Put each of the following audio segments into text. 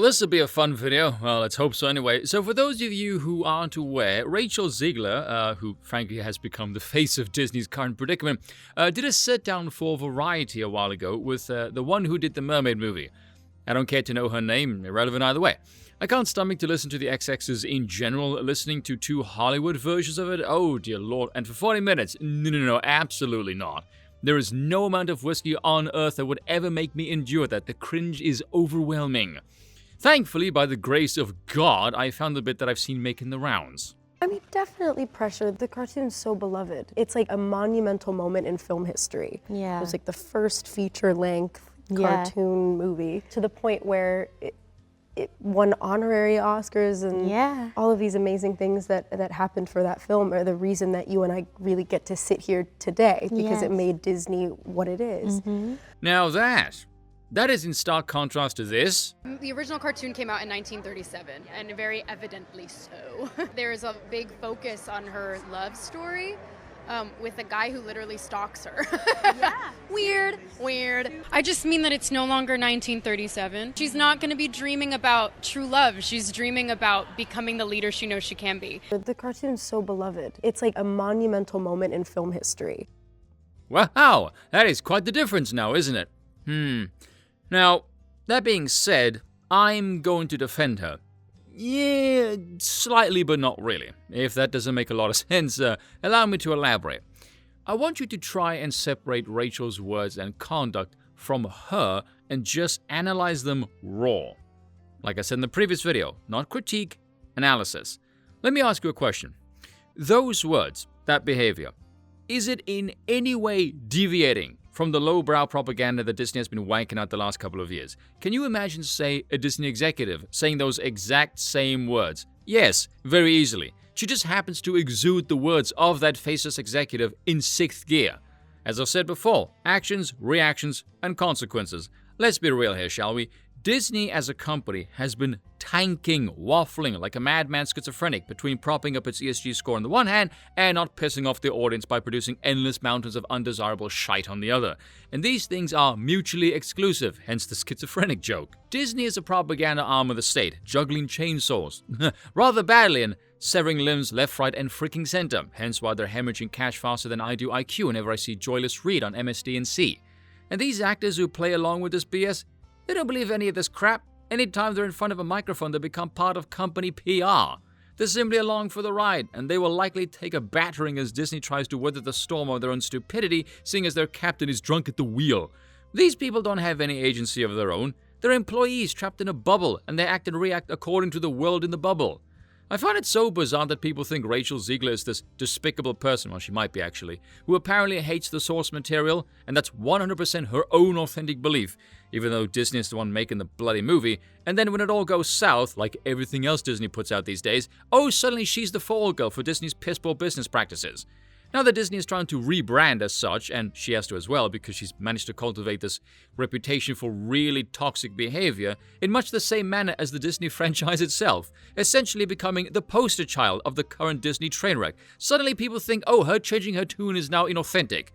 this will be a fun video. Well, let's hope so anyway. So for those of you who aren't aware, Rachel Zegler, who frankly has become the face of Disney's current predicament, did a sit-down for Variety a while ago with the one who did the Mermaid movie. I don't care to know her name, irrelevant either way. I can't stomach to listen to the XXs in general, listening to two Hollywood versions of it, oh dear lord, and for 40 minutes, no, absolutely not. There is no amount of whiskey on earth that would ever make me endure that. The cringe is overwhelming. Thankfully, by the grace of God, I found the bit that I've seen making the rounds. I mean, definitely pressure. The cartoon's so beloved. It's like a monumental moment in film history. Yeah. It was like the first feature-length cartoon movie, to the point where it won honorary Oscars and all of these amazing things that happened for that film are the reason that you and I really get to sit here today, because it made Disney what it is. Now that is in stark contrast to this. The original cartoon came out in 1937, and very evidently so. There is a big focus on her love story with a guy who literally stalks her. Weird. I just mean that it's no longer 1937. She's not going to be dreaming about true love. She's dreaming about becoming the leader she knows she can be. The cartoon's so beloved. It's like a monumental moment in film history. Wow, that is quite the difference now, isn't it? Now, that being said, I'm going to defend her. Yeah, slightly, but not really. If that doesn't make a lot of sense, allow me to elaborate. I want you to try and separate Rachel's words and conduct from her and just analyze them raw. Like I said in the previous video, not critique, analysis. Let me ask you a question. Those words, that behavior, is it in any way deviating from the lowbrow propaganda that Disney has been wanking out the last couple of years? Can you imagine, say, a Disney executive saying those exact same words? Yes, very easily. She just happens to exude the words of that faceless executive in 6th gear. As I've said before, actions, reactions, and consequences. Let's be real here, shall we? Disney as a company has been tanking, waffling like a madman schizophrenic between propping up its ESG score on the one hand and not pissing off the audience by producing endless mountains of undesirable shite on the other. And these things are mutually exclusive, hence the schizophrenic joke. Disney is a propaganda arm of the state, juggling chainsaws rather badly and severing limbs left, right, and freaking center, hence why they're hemorrhaging cash faster than I do IQ whenever I see Joyless Read on MSD and C. And these actors who play along with this BS, they don't believe any of this crap. Anytime they're in front of a microphone, they become part of company PR. They're simply along for the ride, and they will likely take a battering as Disney tries to weather the storm of their own stupidity, seeing as their captain is drunk at the wheel. These people don't have any agency of their own. They're employees trapped in a bubble, and they act and react according to the world in the bubble. I find it so bizarre that people think Rachel Zegler is this despicable person, well, she might be actually, who apparently hates the source material, and that's 100% her own authentic belief, even though Disney is the one making the bloody movie, and then when it all goes south, like everything else Disney puts out these days, oh, suddenly she's the fall girl for Disney's piss-poor business practices. Now that Disney is trying to rebrand as such, and she has to as well because she's managed to cultivate this reputation for really toxic behavior in much the same manner as the Disney franchise itself, essentially becoming the poster child of the current Disney train wreck. Suddenly people think, oh, her changing her tune is now inauthentic.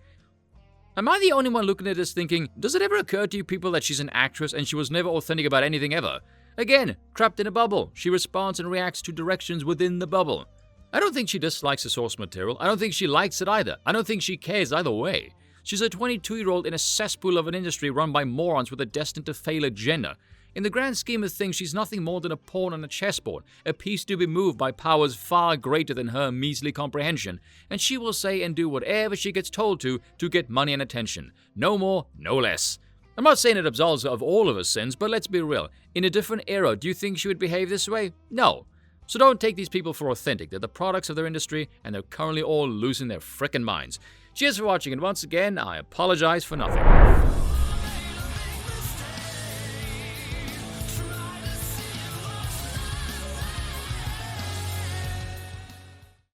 Am I the only one looking at this thinking, does it ever occur to you people that she's an actress and she was never authentic about anything ever? Again, trapped in a bubble, she responds and reacts to directions within the bubble. I don't think she dislikes the source material. I don't think she likes it either. I don't think she cares either way. She's a 22-year-old in a cesspool of an industry run by morons with a destined-to-fail agenda. In the grand scheme of things, she's nothing more than a pawn on a chessboard, a piece to be moved by powers far greater than her measly comprehension, and she will say and do whatever she gets told to get money and attention. No more, no less. I'm not saying it absolves her of all of her sins, but let's be real. In a different era, do you think she would behave this way? No. So don't take these people for authentic. They're the products of their industry, and they're currently all losing their frickin' minds. Cheers for watching, and once again, I apologize for nothing.